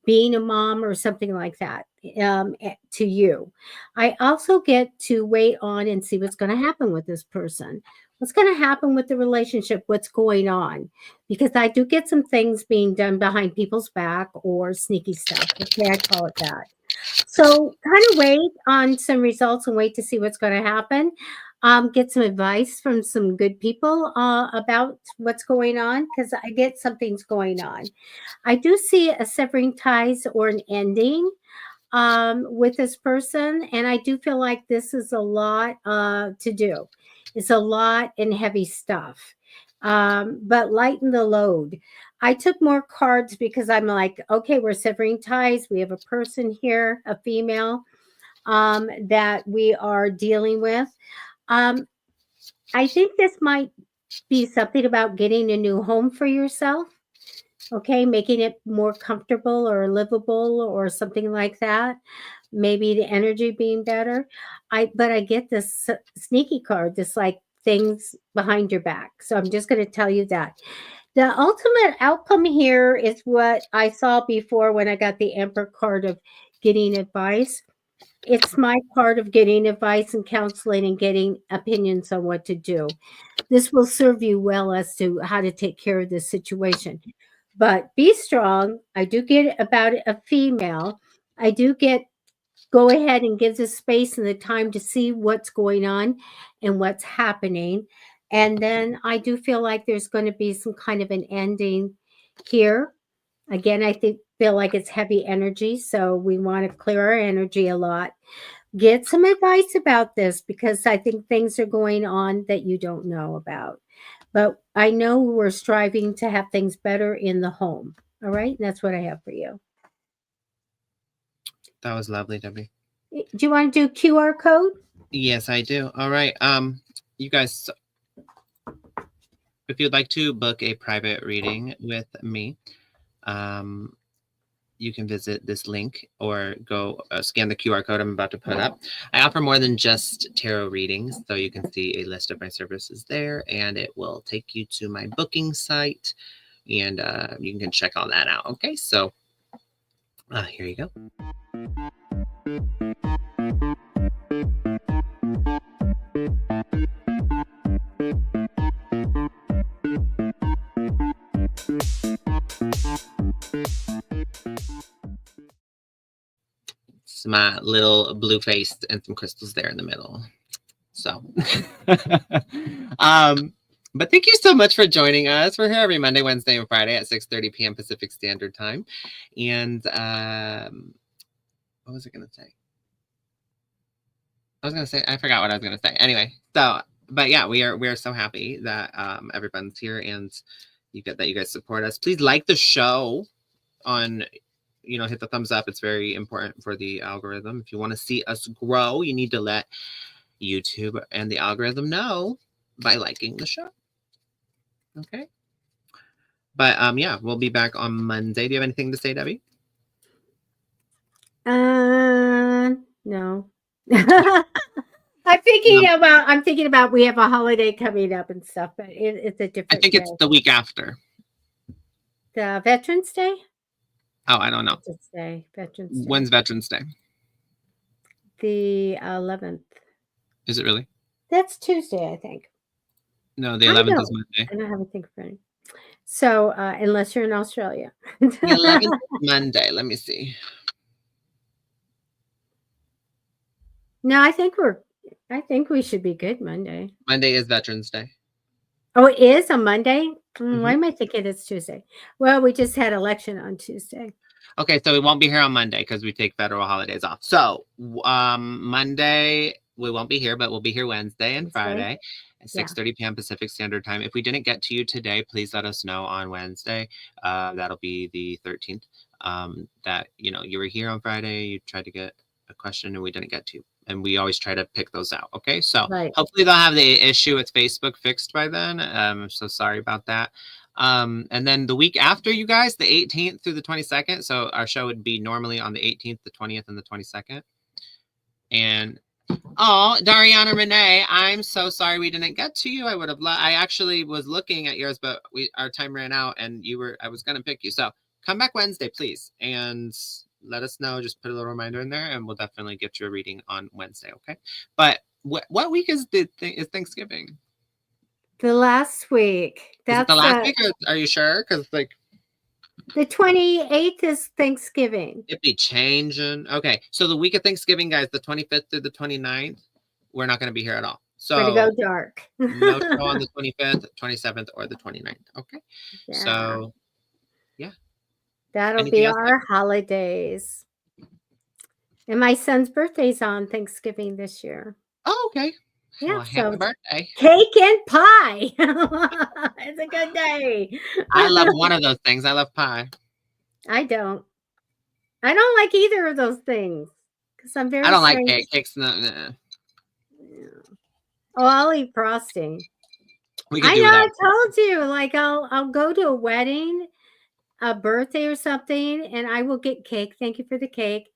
being a mom or something like that, to you. I also get to wait on and see what's going to happen with this person. What's going to happen with the relationship? What's going on? Because I do get some things being done behind people's back, or sneaky stuff. Okay, I call it that. So kind of wait on some results and wait to see what's going to happen. Get some advice from some good people about what's going on, because I get something's going on. I do see a severing ties or an ending with this person, and I do feel like this is a lot to do. It's a lot and heavy stuff, but lighten the load. I took more cards because I'm like, okay, we're severing ties. We have a person here, a female, that we are dealing with. Um, I think this might be something about getting a new home for yourself. Okay, making it more comfortable or livable or something like that. Maybe the energy being better. But I get this sneaky card, this like things behind your back. So I'm just going to tell you that. The ultimate outcome here is what I saw before when I got the Emperor card of getting advice. It's my part of getting advice and counseling and getting opinions on what to do. This will serve you well as to how to take care of this situation. But be strong. I do get about a female. I do get go ahead and give the space and the time to see what's going on and what's happening. And then I do feel like there's going to be some kind of an ending here. Again, I feel like it's heavy energy, so we want to clear our energy a lot. Get some advice about this, because I think things are going on that you don't know about. But I know we're striving to have things better in the home. All right. And that's what I have for you. That was lovely, Debbie. Do you want to do QR code? Yes, I do. All right. You guys, if you'd like to book a private reading with me, you can visit this link or go scan the QR code I'm about to put up. I offer more than just tarot readings, so you can see a list of my services there, and it will take you to my booking site, and you can check all that out. Okay, so here you go. It's my little blue face and some crystals there in the middle. So, but thank you so much for joining us. We're here every Monday, Wednesday, and Friday at 6:30 p.m. Pacific Standard Time. And what was I going to say? I forgot what I was going to say. Anyway, so, but yeah, we are so happy that everyone's here and you guys support us. Please like the show on, hit the thumbs up. It's very important for the algorithm. If you want to see us grow, you need to let YouTube and the algorithm know by liking the show. Okay. But yeah, we'll be back on Monday. Do you have anything to say, Debbie? No. I'm thinking about we have a holiday coming up and stuff, but it's a different I think day. it's the week after. The Veterans Day? Oh, I don't know. Veterans Day. When's Veterans Day? The 11th. Is it really? That's Tuesday, I think. No, the 11th is Monday. I don't have a think for it. So, unless you're in Australia. The 11th is Monday. Let me see. No, I think we should be good Monday. Monday is Veterans Day. Oh, it is a Monday? Why am I thinking it's Tuesday? Well, we just had election on Tuesday. Okay, so we won't be here on Monday because we take federal holidays off. So Monday we won't be here, but we'll be here Wednesday and Friday at 6:30 p.m. Pacific Standard Time. If we didn't get to you today, please let us know on Wednesday. That'll be the 13th. That you were here on Friday, you tried to get a question and we didn't get to you. And we always try to pick those out. Okay, so hopefully they'll have the issue with Facebook fixed by then. I'm so sorry about that. And then the week after, you guys, the 18th through the 22nd. So our show would be normally on the 18th, the 20th, and the 22nd. And Dariana Renee, I'm so sorry we didn't get to you. I actually was looking at yours, but our time ran out, and I was gonna pick you. So come back Wednesday, please, and let us know. Just put a little reminder in there, and we'll definitely get you a reading on Wednesday. Okay. But what week is is Thanksgiving? The last week. That's the last week. Are you sure? Because the 28th is Thanksgiving. It'd be changing. Okay, so the week of Thanksgiving, guys, the 25th through the 29th, we're not going to be here at all. So we're going to go dark. No show on the 25th, 27th, or the 29th. Okay. Yeah. So yeah. That'll be our holidays. And my son's birthday's on Thanksgiving this year. Oh, okay. Yeah, well, happy birthday. Cake and pie. It's a good day. I love one of those things. I love pie. I don't like either of those things because I'm very. I don't like cake. Cake's not. Oh, I'll eat frosting. I told you, like I'll go to a wedding, a birthday or something, and I will get cake. Thank you for the cake.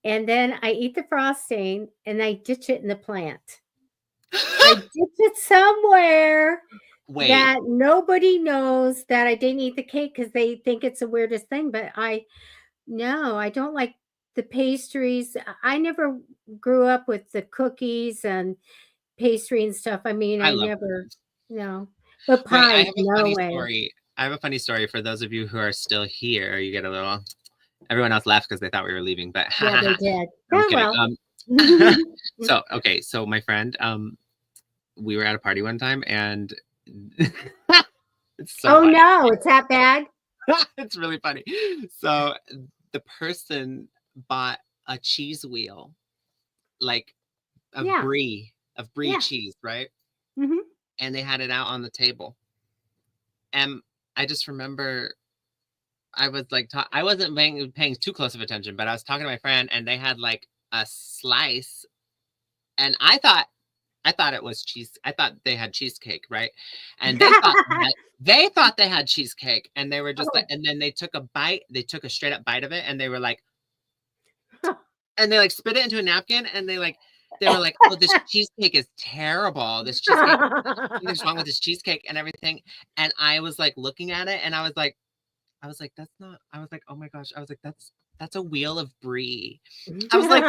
And then I eat the frosting and I ditch it in the plant. I ditch it somewhere that nobody knows that I didn't eat the cake because they think it's the weirdest thing. But I don't like the pastries. I never grew up with the cookies and pastry and stuff. I mean, I never, but pie, I have a funny story for those of you who are still here. You get a little. Everyone else laughed because they thought we were leaving, but yeah, they did. So my friend, we were at a party one time, and it's so funny. No, it's that bad. It's really funny. So the person bought a cheese wheel, like of brie cheese, right? Mm-hmm. And they had it out on the table, and I just remember I was like, I wasn't paying too close of attention, but I was talking to my friend, and they had like a slice, and I thought it was cheese. I thought they had cheesecake, right? And they thought they had cheesecake, and they were just like, Oh. and then they took a bite. They took a straight up bite of it, and they were like, and they like spit it into a napkin, and they were like, oh, this cheesecake is terrible. This cheesecake, something's wrong with this cheesecake and everything. And I was like looking at it, and I was like, that's not. I was like, oh my gosh. I was like, that's a wheel of brie. I was like,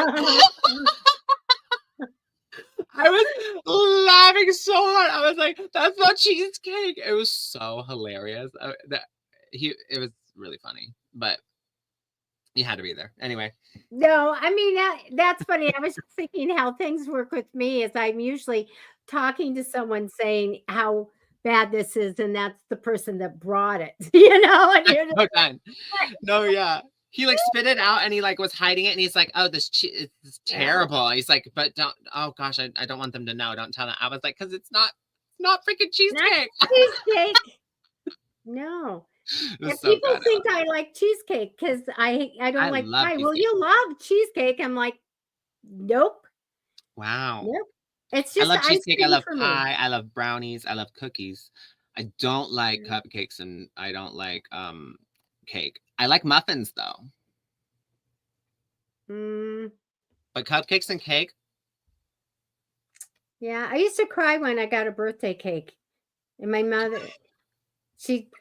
I was laughing so hard. I was like, that's not cheesecake. It was so hilarious. It was really funny, but you had to be there anyway. No, I mean, that's funny. I was just thinking how things work with me is I'm usually talking to someone saying how bad this is, and that's the person that brought it, and you're just So done. like, No, yeah. He like spit it out, and he like was hiding it, and he's like, "Oh, it's yeah, terrible." He's like, "But don't. Oh gosh, I don't want them to know. Don't tell them." I was like, "Cause it's not freaking not cheesecake." cheesecake. No. It was And so people good. think I like cheesecake because I don't I like love pie. Well, cheesecake. you love cheesecake. I'm like, nope, Wow. nope. It's I just love ice cheesecake. I cream love for me. pie. I love brownies. I love cookies. I don't like cupcakes, and I don't like cake. I like muffins though, Mm, but cupcakes and cake. yeah, I used to cry when I got a birthday cake, and my mother,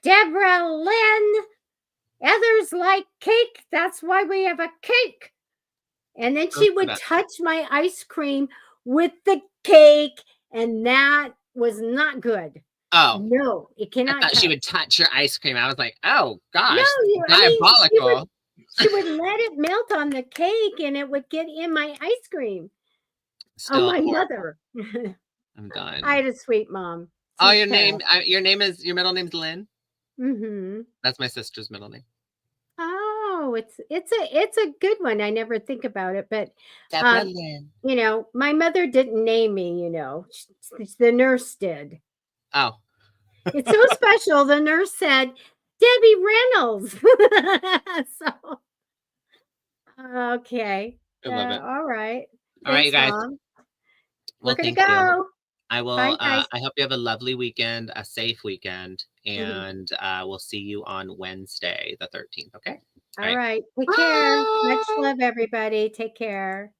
Deborah Lynn, others like cake. That's why we have a cake. And then Don't she say would that. touch my ice cream with the cake, and that was not good. Oh, No, it I cannot thought she touch. would touch your ice cream. I was like, oh No, gosh, I mean, diabolical. she would let it melt on the cake, and it would get in my ice cream. Oh, Still my horrible. mother. I'm I done. had a sweet mom. Oh, She's passed. your middle name's Lynn. Mhm. That's my sister's middle name. Oh, it's a good one. I never think about it, but, Deborah um, Lynn. my mother didn't name me, the nurse did. Oh, It's so special, the nurse said, "Debbie Reynolds." So, okay. I love it. All right. All right, you Thanks, guys. mom. We're Well, gonna thank you. go. I will. Bye, guys. I hope you have a lovely weekend, a safe weekend, Mhm. and we'll see you on Wednesday, the 13th. Okay. All All right. right. Take care. Much Bye. love, everybody. Take care.